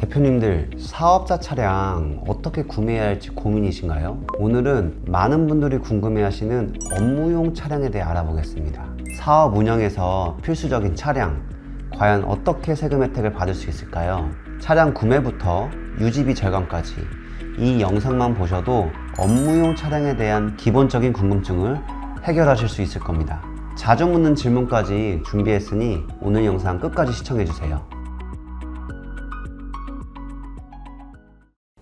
대표님들, 사업자 차량 어떻게 구매해야 할지 고민이신가요? 오늘은 많은 분들이 궁금해하시는 업무용 차량에 대해 알아보겠습니다. 사업 운영에서 필수적인 차량, 과연 어떻게 세금 혜택을 받을 수 있을까요? 차량 구매부터 유지비 절감까지 이 영상만 보셔도 업무용 차량에 대한 기본적인 궁금증을 해결하실 수 있을 겁니다. 자주 묻는 질문까지 준비했으니 오늘 영상 끝까지 시청해주세요.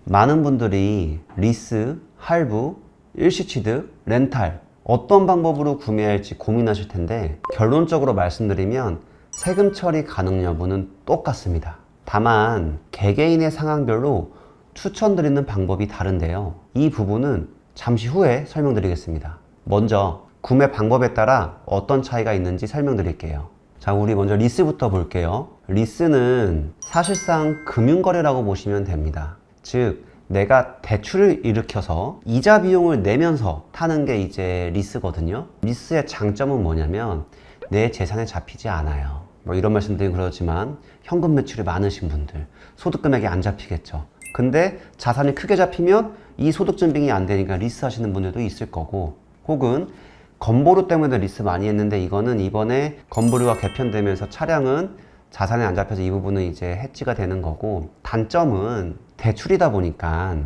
많은 분들이 리스, 할부, 일시취득, 렌탈 어떤 방법으로 구매할지 고민하실 텐데 결론적으로 말씀드리면 세금 처리 가능 여부는 똑같습니다. 다만 개개인의 상황별로 추천드리는 방법이 다른데요. 이 부분은 잠시 후에 설명드리겠습니다. 먼저 구매 방법에 따라 어떤 차이가 있는지 설명드릴게요. 자, 우리 먼저 리스부터 볼게요. 리스는 사실상 금융거래라고 보시면 됩니다. 즉, 내가 대출을 일으켜서 이자 비용을 내면서 타는 게 이제 리스거든요. 리스의 장점은 뭐냐면 내 재산에 잡히지 않아요. 뭐 이런 말씀 드리긴 그렇지만 현금 매출이 많으신 분들, 소득 금액이 안 잡히겠죠. 근데 자산이 크게 잡히면 이 소득 증빙이 안 되니까 리스 하시는 분들도 있을 거고, 혹은 건보료 때문에 리스 많이 했는데 이거는 이번에 건보료가 개편되면서 차량은 자산에 안 잡혀서 이 부분은 이제 해지가 되는 거고, 단점은 대출이다 보니까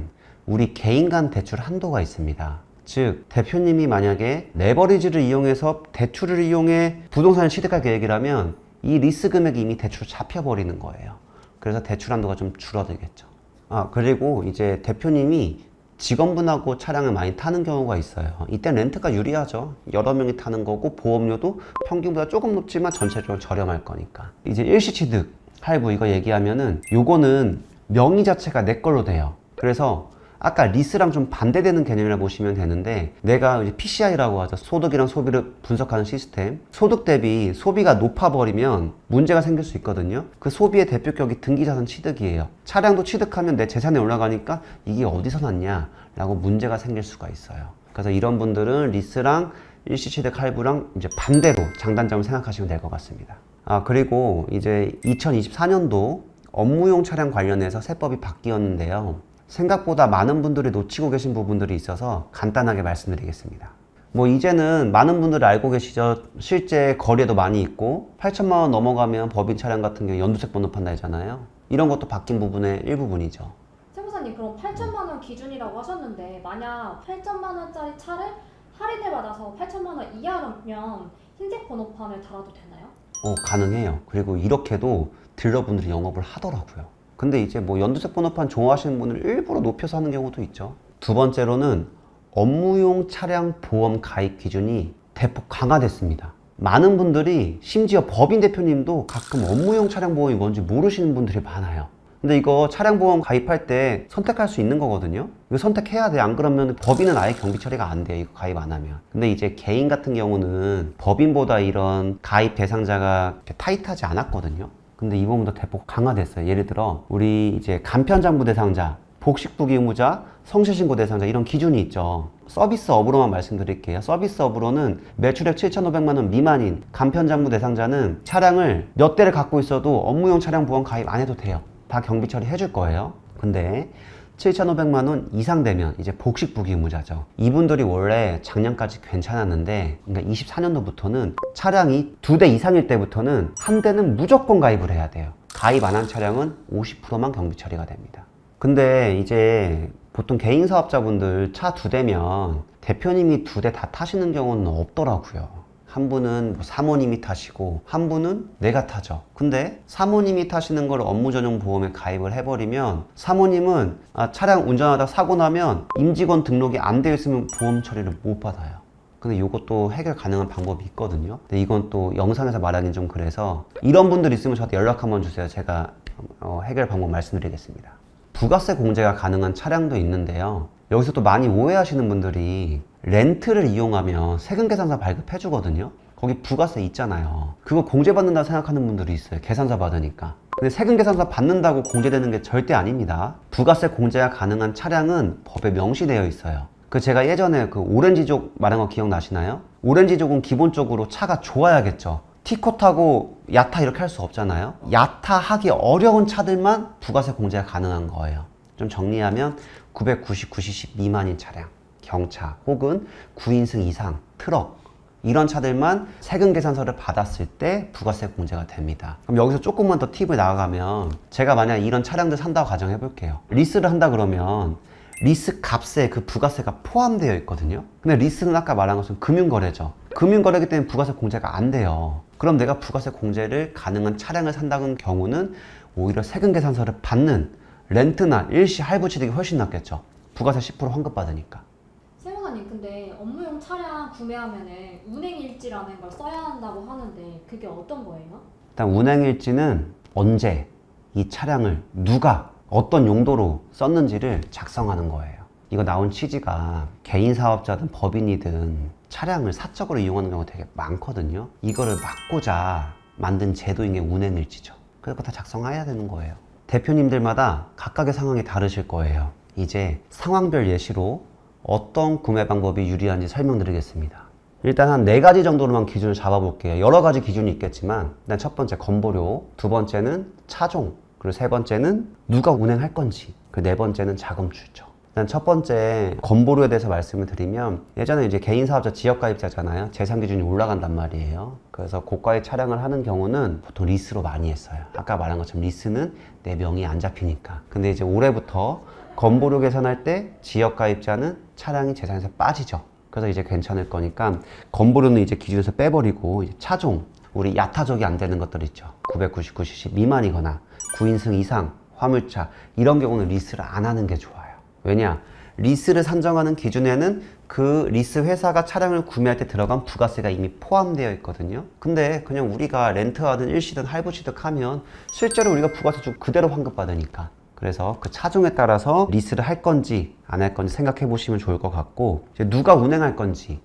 우리 개인 간 대출 한도가 있습니다. 즉, 대표님이 만약에 레버리지를 이용해서 대출을 이용해 부동산을 취득할 계획이라면 이 리스 금액이 이미 대출로 잡혀버리는 거예요. 그래서 대출 한도가 좀 줄어들겠죠. 그리고 이제 대표님이 직원분하고 차량을 많이 타는 경우가 있어요. 이때 렌트가 유리하죠. 여러 명이 타는 거고 보험료도 평균보다 조금 높지만 전체적으로 저렴할 거니까. 이제 일시취득, 할부 이거 얘기하면은 요거는 명의 자체가 내 걸로 돼요. 그래서 아까 리스랑 좀 반대되는 개념이라고 보시면 되는데, 내가 이제 PCI라고 하죠. 소득이랑 소비를 분석하는 시스템. 소득 대비 소비가 높아버리면 문제가 생길 수 있거든요. 그 소비의 대표격이 등기자산 취득이에요. 차량도 취득하면 내 재산이 올라가니까 이게 어디서 났냐 라고 문제가 생길 수가 있어요. 그래서 이런 분들은 리스랑 일시취득 할부랑 이제 반대로 장단점을 생각하시면 될 것 같습니다. 그리고 이제 2024년도 업무용 차량 관련해서 세법이 바뀌었는데요. 생각보다 많은 분들이 놓치고 계신 부분들이 있어서 간단하게 말씀드리겠습니다. 뭐 이제는 많은 분들이 알고 계시죠. 실제 거리에도 많이 있고 8천만 원 넘어가면 법인 차량 같은 경우 연두색 번호 판다 했잖아요. 이런 것도 바뀐 부분의 일부분이죠. 세무사님, 그럼 8천만 원 기준이라고 하셨는데 만약 8천만 원짜리 차를 할인을 받아서 8천만 원 이하라면 흰색 번호판을 달아도 되나요? 가능해요. 그리고 이렇게도 딜러분들이 영업을 하더라고요. 근데 이제 뭐 연두색 번호판 좋아하시는 분을 일부러 높여서 하는 경우도 있죠. 두 번째로는 업무용 차량 보험 가입 기준이 대폭 강화됐습니다. 많은 분들이, 심지어 법인 대표님도 가끔 업무용 차량 보험이 뭔지 모르시는 분들이 많아요. 근데 이거 차량 보험 가입할 때 선택할 수 있는 거거든요. 이거 선택해야 돼. 안 그러면 법인은 아예 경비 처리가 안 돼요. 이거 가입 안 하면. 근데 이제 개인 같은 경우는 법인보다 이런 가입 대상자가 타이트하지 않았거든요. 근데 이 부분도 대폭 강화됐어요. 예를 들어 우리 이제 간편장부 대상자, 복식부기 의무자, 성실신고 대상자 이런 기준이 있죠. 서비스업으로만 말씀드릴게요. 서비스업으로는 매출액 7,500만 원 미만인 간편장부 대상자는 차량을 몇 대를 갖고 있어도 업무용 차량 보험 가입 안 해도 돼요. 다 경비 처리 해줄 거예요. 근데 7,500만 원 이상 되면 이제 복식부기 의무자죠. 이분들이 원래 작년까지 괜찮았는데, 그러니까 24년도부터는 차량이 2대 이상일 때부터는 한 대는 무조건 가입을 해야 돼요. 가입 안 한 차량은 50%만 경비 처리가 됩니다. 근데 이제 보통 개인 사업자분들 차 2대면 대표님이 2대 다 타시는 경우는 없더라고요. 한 분은 뭐 사모님이 타시고 한 분은 내가 타죠. 근데 사모님이 타시는 걸 업무 전용 보험에 가입을 해버리면 사모님은 차량 운전하다 사고 나면 임직원 등록이 안 되어 있으면 보험 처리를 못 받아요. 근데 이것도 해결 가능한 방법이 있거든요. 근데 이건 또 영상에서 말하긴 좀 그래서 이런 분들 있으면 저한테 연락 한번 주세요. 제가 해결 방법 말씀드리겠습니다. 부가세 공제가 가능한 차량도 있는데요. 여기서 또 많이 오해하시는 분들이 렌트를 이용하면 세금계산서 발급해 주거든요. 거기 부가세 있잖아요. 그거 공제받는다고 생각하는 분들이 있어요. 계산서 받으니까. 근데 세금계산서 받는다고 공제되는 게 절대 아닙니다. 부가세 공제가 가능한 차량은 법에 명시되어 있어요. 제가 예전에 오렌지족 말한 거 기억나시나요? 오렌지족은 기본적으로 차가 좋아야겠죠. T컷하고 야타 이렇게 할 수 없잖아요. 야타 하기 어려운 차들만 부가세 공제가 가능한 거예요. 좀 정리하면 999cc 미만인 차량, 경차 혹은 9인승 이상 트럭 이런 차들만 세금 계산서를 받았을 때 부가세 공제가 됩니다. 그럼 여기서 조금만 더 팁을 나아가면 제가 만약 이런 차량들 산다고 가정해 볼게요. 리스를 한다 그러면 리스 값에 그 부가세가 포함되어 있거든요. 근데 리스는 아까 말한 것처럼 금융거래죠. 금융거래이기 때문에 부가세 공제가 안 돼요. 그럼 내가 부가세 공제를 가능한 차량을 산다는 경우는 오히려 세금 계산서를 받는 렌트나 일시 할부 취득이 훨씬 낫겠죠. 부가세 10% 환급받으니까. 세무사님, 근데 업무용 차량 구매하면은 운행일지라는 걸 써야 한다고 하는데 그게 어떤 거예요? 일단 운행일지는 언제 이 차량을 누가 어떤 용도로 썼는지를 작성하는 거예요. 이거 나온 취지가 개인 사업자든 법인이든 차량을 사적으로 이용하는 경우가 되게 많거든요. 이거를 막고자 만든 제도인 게 운행일지죠. 그래서 다 작성해야 되는 거예요. 대표님들마다 각각의 상황이 다르실 거예요. 이제 상황별 예시로 어떤 구매 방법이 유리한지 설명드리겠습니다. 일단 한 4가지 정도로만 기준을 잡아볼게요. 여러 가지 기준이 있겠지만 일단 첫 번째 건보료, 두 번째는 차종, 그리고 세 번째는 누가 운행할 건지, 그리고 네 번째는 자금 출처. 일단 첫 번째 건보료에 대해서 말씀을 드리면 예전에 이제 개인 사업자 지역가입자잖아요. 재산 기준이 올라간단 말이에요. 그래서 고가의 차량을 하는 경우는 보통 리스로 많이 했어요. 아까 말한 것처럼 리스는 내 명의 안 잡히니까. 근데 이제 올해부터 건보료 계산할 때 지역가입자는 차량이 재산에서 빠지죠. 그래서 이제 괜찮을 거니까 건보료는 이제 기준에서 빼버리고 이제 차종, 우리 야타적이 안 되는 것들 있죠. 999cc 미만이거나 9인승 이상 화물차 이런 경우는 리스를 안 하는 게 좋아요. 왜냐? 리스를 산정하는 기준에는 그 리스 회사가 차량을 구매할 때 들어간 부가세가 이미 포함되어 있거든요. 근데 그냥 우리가 렌트하든 일시든 할부 취득하면 실제로 우리가 부가세 주고 그대로 환급받으니까. 그래서 그 차종에 따라서 리스를 할 건지 안 할 건지 생각해 보시면 좋을 것 같고, 이제 누가 운행할 건지,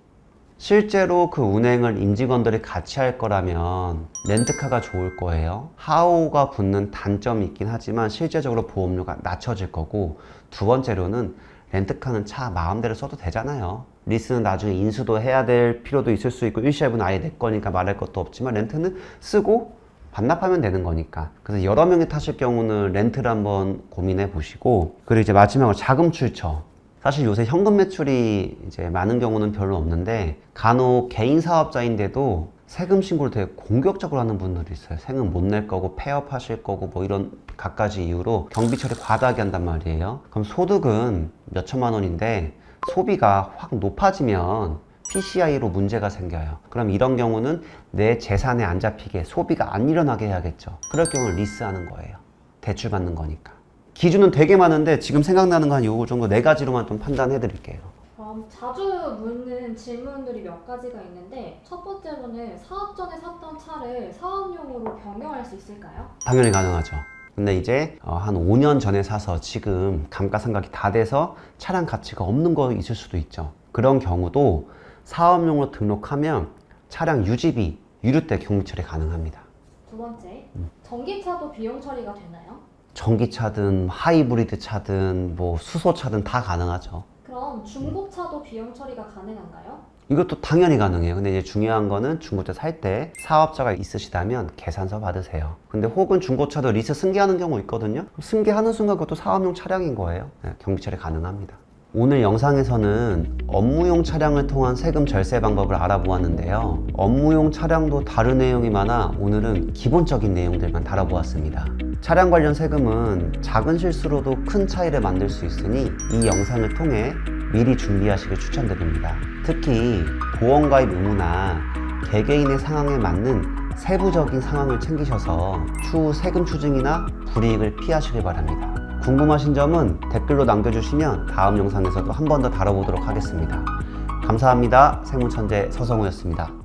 실제로 그 운행을 임직원들이 같이 할 거라면 렌트카가 좋을 거예요. 하오가 붙는 단점이 있긴 하지만 실제적으로 보험료가 낮춰질 거고, 두 번째로는 렌트카는 차 마음대로 써도 되잖아요. 리스는 나중에 인수도 해야 될 필요도 있을 수 있고 일시할부는 아예 내 거니까 말할 것도 없지만 렌트는 쓰고 반납하면 되는 거니까. 그래서 여러 명이 타실 경우는 렌트를 한번 고민해 보시고, 그리고 이제 마지막으로 자금 출처. 사실 요새 현금 매출이 이제 많은 경우는 별로 없는데 간혹 개인 사업자인데도 세금 신고를 되게 공격적으로 하는 분들이 있어요. 세금 못 낼 거고 폐업 하실 거고 뭐 이런 갖가지 이유로 경비 처리 과다하게 한단 말이에요. 그럼 소득은 몇 천만 원인데 소비가 확 높아지면 PCI로 문제가 생겨요. 그럼 이런 경우는 내 재산에 안 잡히게 소비가 안 일어나게 해야겠죠. 그럴 경우는 리스하는 거예요. 대출 받는 거니까. 기준은 되게 많은데 지금 생각나는 거 한 요 정도 4가지로만 좀 판단해 드릴게요. 그럼 자주 묻는 질문들이 몇 가지가 있는데 첫 번째로는 사업 전에 샀던 차를 사업용으로 변경할 수 있을까요? 당연히 가능하죠. 근데 이제 한 5년 전에 사서 지금 감가상각이 다 돼서 차량 가치가 없는 거 있을 수도 있죠. 그런 경우도 사업용으로 등록하면 차량 유지비, 유류 때 경비 처리 가능합니다. 두 번째, 전기차도 비용 처리가 되나요? 전기차든 하이브리드 차든 뭐 수소차든 다 가능하죠. 그럼 중고차도 비용 처리가 가능한가요? 이것도 당연히 가능해요. 근데 이제 중요한 거는 중고차 살 때 사업자가 있으시다면 계산서 받으세요. 근데 혹은 중고차도 리스 승계하는 경우 있거든요. 승계하는 순간 그것도 사업용 차량인 거예요. 네, 경비 처리 가능합니다. 오늘 영상에서는 업무용 차량을 통한 세금 절세 방법을 알아보았는데요. 업무용 차량도 다른 내용이 많아 오늘은 기본적인 내용들만 다뤄보았습니다. 차량 관련 세금은 작은 실수로도 큰 차이를 만들 수 있으니 이 영상을 통해 미리 준비하시길 추천드립니다. 특히 보험가입 의무나 개개인의 상황에 맞는 세부적인 상황을 챙기셔서 추후 세금 추징이나 불이익을 피하시길 바랍니다. 궁금하신 점은 댓글로 남겨주시면 다음 영상에서도 한 번 더 다뤄보도록 하겠습니다. 감사합니다. 세무천재 서성우였습니다.